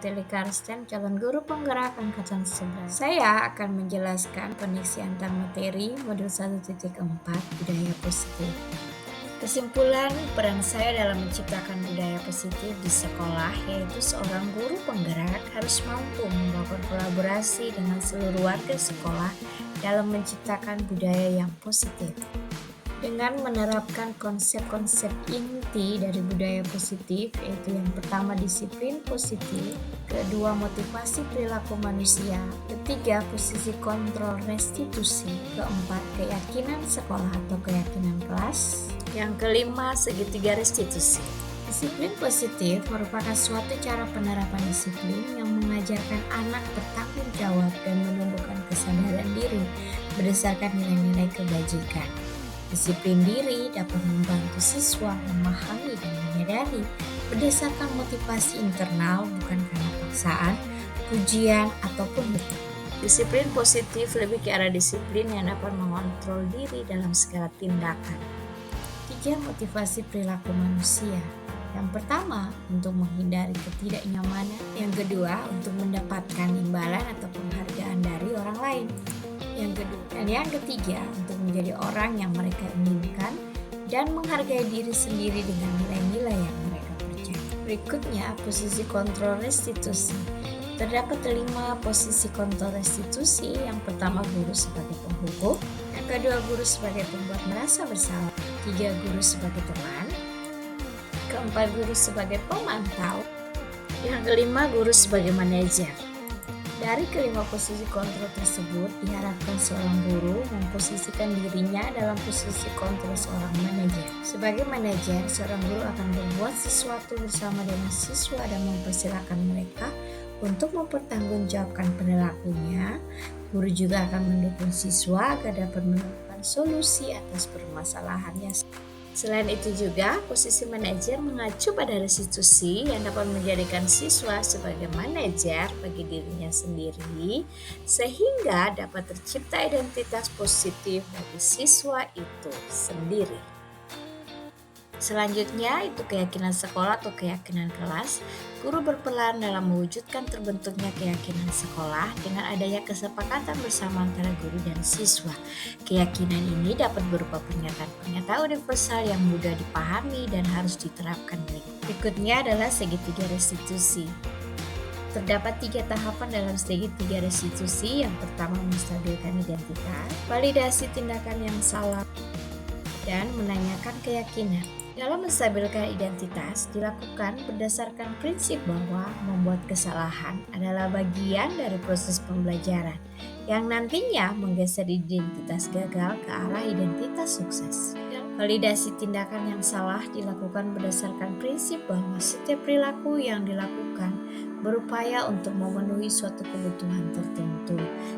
Putri Karsten, calon guru penggerak angkatan 11. Saya akan menjelaskan koneksi antar materi modul 1.4 budaya positif. Kesimpulan peran saya dalam menciptakan budaya positif di sekolah yaitu seorang guru penggerak harus mampu membangun kolaborasi dengan seluruh warga sekolah dalam menciptakan budaya yang positif. Dengan menerapkan konsep-konsep inti dari budaya positif, yaitu yang pertama disiplin positif, kedua motivasi perilaku manusia, ketiga posisi kontrol restitusi, keempat keyakinan sekolah atau keyakinan kelas, yang kelima segitiga restitusi. Disiplin positif merupakan suatu cara penerapan disiplin yang mengajarkan anak bertanggung jawab dan menumbuhkan kesadaran diri berdasarkan nilai-nilai kebajikan. Disiplin diri dapat membantu siswa memahami dan menyadari berdasarkan motivasi internal bukan karena paksaan, pujian, ataupun betul. Disiplin positif lebih ke arah disiplin yang dapat mengontrol diri dalam segala tindakan. 3. Motivasi perilaku manusia. Yang pertama, untuk menghindari ketidaknyamanan. Yang kedua, untuk mendapatkan imbalan atau penghargaan dari orang lain. Yang kedua dan yang ketiga, untuk menjadi orang yang mereka inginkan dan menghargai diri sendiri dengan nilai-nilai yang mereka percaya. Berikutnya, posisi kontrol restitusi. Terdapat 5 posisi kontrol restitusi. Yang pertama, guru sebagai penghukum. Yang kedua, guru sebagai pembuat merasa bersalah. 3, guru sebagai teman. Keempat, guru sebagai pemantau. Yang kelima, guru sebagai manajer. Dari kelima posisi kontrol tersebut, diharapkan seorang guru memposisikan dirinya dalam posisi kontrol seorang manajer. Sebagai manajer, seorang guru akan berbuat sesuatu bersama dengan siswa dan mempersilahkan mereka untuk mempertanggungjawabkan perilakunya. Guru juga akan mendukung siswa agar dapat menemukan solusi atas permasalahannya. Selain itu juga, posisi manajer mengacu pada restitusi yang dapat menjadikan siswa sebagai manajer bagi dirinya sendiri sehingga dapat tercipta identitas positif bagi siswa itu sendiri. Selanjutnya itu keyakinan sekolah atau keyakinan kelas. Guru berperan dalam mewujudkan terbentuknya keyakinan sekolah dengan adanya kesepakatan bersama antara guru dan siswa. Keyakinan ini dapat berupa pernyataan universal yang mudah dipahami dan harus diterapkan baik. Berikutnya adalah segitiga restitusi. Terdapat 3 tahapan dalam segitiga restitusi. Yang pertama, menstabilkan identitas, validasi tindakan yang salah, dan menanyakan keyakinan. Dalam menstabilkan identitas dilakukan berdasarkan prinsip bahwa membuat kesalahan adalah bagian dari proses pembelajaran yang nantinya menggeser identitas gagal ke arah identitas sukses. Validasi tindakan yang salah dilakukan berdasarkan prinsip bahwa setiap perilaku yang dilakukan berupaya untuk memenuhi suatu kebutuhan tertentu,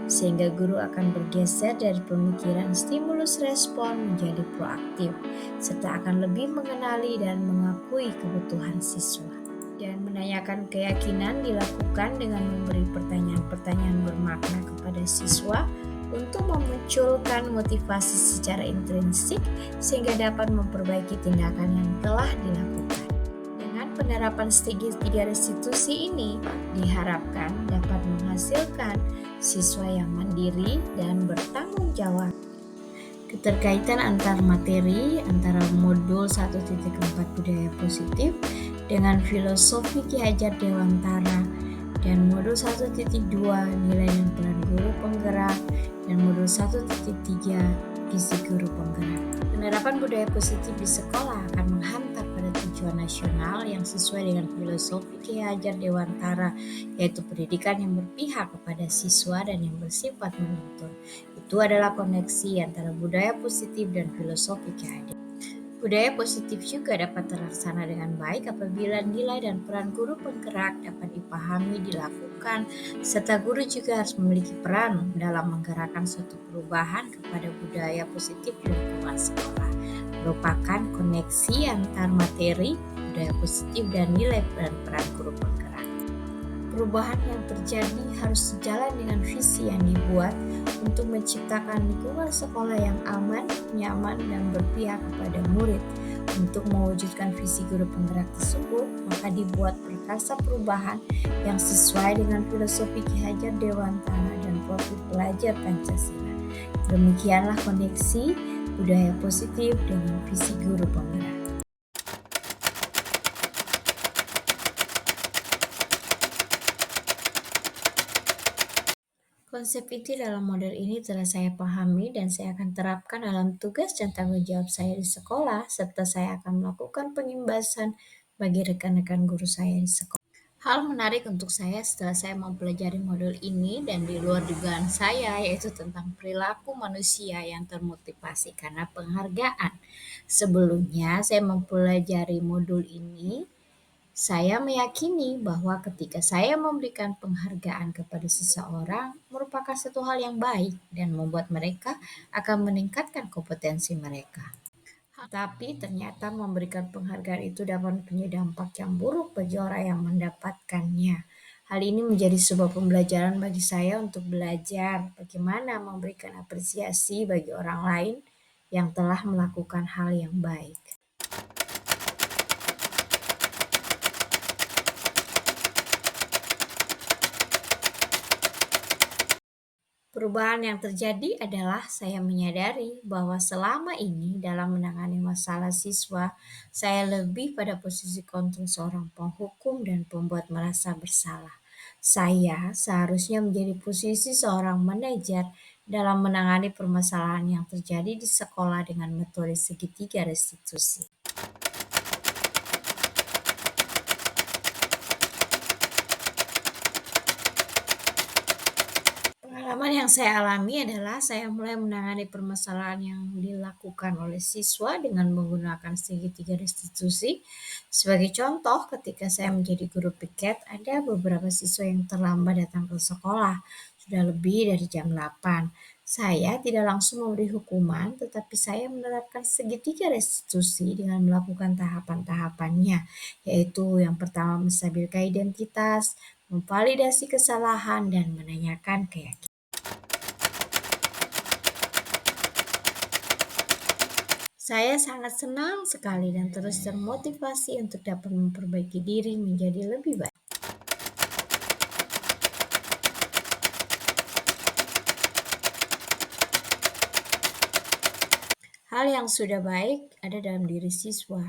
sehingga guru akan bergeser dari pemikiran stimulus respon menjadi proaktif, serta akan lebih mengenali dan mengakui kebutuhan siswa. Dan menanyakan keyakinan dilakukan dengan memberi pertanyaan-pertanyaan bermakna kepada siswa untuk memunculkan motivasi secara intrinsik sehingga dapat memperbaiki tindakan yang telah dilakukan. Penerapan segitiga restitusi ini diharapkan dapat menghasilkan siswa yang mandiri dan bertanggung jawab. Keterkaitan antar materi antara modul 1.4 budaya positif dengan filosofi Ki Hajar Dewantara dan modul 1.2 nilai dan peran guru penggerak dan modul 1.3 gizi guru penggerak. Penerapan budaya positif di sekolah akan menghantar pada tujuan nasional yang sesuai dengan filosofi Ki Hajar Dewantara, yaitu pendidikan yang berpihak kepada siswa dan yang bersifat menuntun. Itu adalah koneksi antara budaya positif dan filosofi Ki Hajar. Budaya positif juga dapat terlaksana dengan baik apabila nilai dan peran guru penggerak dapat dipahami, dilakukan, serta guru juga harus memiliki peran dalam menggerakkan suatu perubahan kepada budaya positif di lingkungan sekolah. Merupakan koneksi antar materi, budaya positif, dan nilai dan peran guru penggerak. Perubahan yang terjadi harus sejalan dengan visi yang dibuat untuk menciptakan lingkungan sekolah yang aman, nyaman, dan berpihak kepada murid. Untuk mewujudkan visi guru penggerak tersebut, maka dibuat rasa perubahan yang sesuai dengan filosofi Ki Hajar Dewantara dan profil pelajar Pancasila. Demikianlah koneksi budaya positif dengan visi guru penggerak. Konsep inti dalam model ini telah saya pahami dan saya akan terapkan dalam tugas dan tanggung jawab saya di sekolah, serta saya akan melakukan pengimbasan bagi rekan-rekan guru saya di sekolah. Hal menarik untuk saya setelah saya mempelajari modul ini dan di luar dugaan saya, yaitu tentang perilaku manusia yang termotivasi karena penghargaan. Sebelumnya saya mempelajari modul ini, saya meyakini bahwa ketika saya memberikan penghargaan kepada seseorang merupakan satu hal yang baik dan membuat mereka akan meningkatkan kompetensi mereka. Tapi ternyata memberikan penghargaan itu dapat mempunyai dampak yang buruk bagi orang yang mendapatkannya. Hal ini menjadi sebuah pembelajaran bagi saya untuk belajar bagaimana memberikan apresiasi bagi orang lain yang telah melakukan hal yang baik. Perubahan yang terjadi adalah saya menyadari bahwa selama ini dalam menangani masalah siswa, saya lebih pada posisi kontrol seorang penghukum dan pembuat merasa bersalah. Saya seharusnya menjadi posisi seorang manajer dalam menangani permasalahan yang terjadi di sekolah dengan metode segitiga restitusi. Pengalaman yang saya alami adalah saya mulai menangani permasalahan yang dilakukan oleh siswa dengan menggunakan segitiga restitusi. Sebagai contoh, ketika saya menjadi guru piket, ada beberapa siswa yang terlambat datang ke sekolah, sudah lebih dari jam 8. Saya tidak langsung memberi hukuman, tetapi saya menerapkan segitiga restitusi dengan melakukan tahapan-tahapannya, yaitu yang pertama menstabilkan identitas, memvalidasi kesalahan, dan menanyakan keyakinan. Saya sangat senang sekali dan terus termotivasi untuk dapat memperbaiki diri menjadi lebih baik. Hal yang sudah baik ada dalam diri siswa.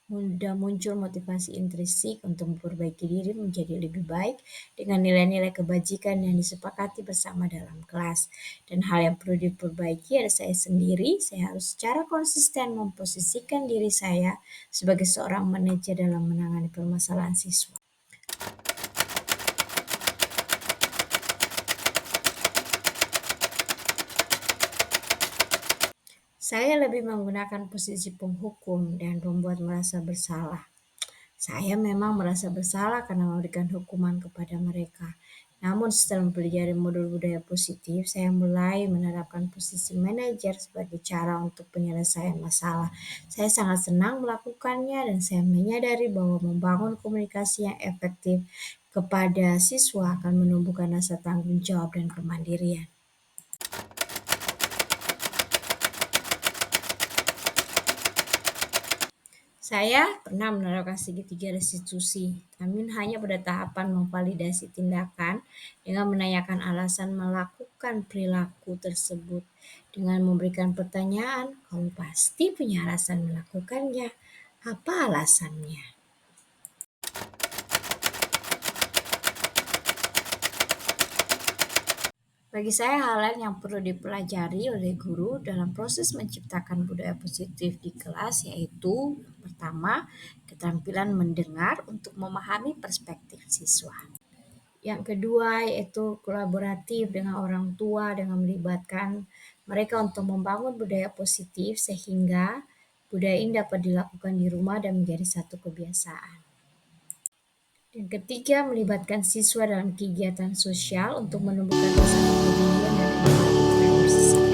Mudah muncul motivasi intrinsik untuk memperbaiki diri menjadi lebih baik dengan nilai-nilai kebajikan yang disepakati bersama dalam kelas. Dan hal yang perlu diperbaiki adalah saya sendiri. Saya harus secara konsisten memposisikan diri saya sebagai seorang manajer dalam menangani permasalahan siswa. Saya lebih menggunakan posisi penghukum dan membuat merasa bersalah. Saya memang merasa bersalah karena memberikan hukuman kepada mereka. Namun setelah mempelajari modul budaya positif, saya mulai menerapkan posisi manajer sebagai cara untuk penyelesaian masalah. Saya sangat senang melakukannya dan saya menyadari bahwa membangun komunikasi yang efektif kepada siswa akan menumbuhkan rasa tanggung jawab dan kemandirian. Saya pernah menerapkan segitiga restitusi, namun hanya pada tahapan memvalidasi tindakan dengan menanyakan alasan melakukan perilaku tersebut. Dengan memberikan pertanyaan, kamu pasti punya alasan melakukannya. Apa alasannya? Bagi saya hal lain yang perlu dipelajari oleh guru dalam proses menciptakan budaya positif di kelas yaitu pertama, keterampilan mendengar untuk memahami perspektif siswa. Yang kedua yaitu kolaboratif dengan orang tua dengan melibatkan mereka untuk membangun budaya positif sehingga budaya ini dapat dilakukan di rumah dan menjadi satu kebiasaan. Yang ketiga, melibatkan siswa dalam kegiatan sosial untuk menumbuhkan rasa kepedulian dan empati terhadap sesama.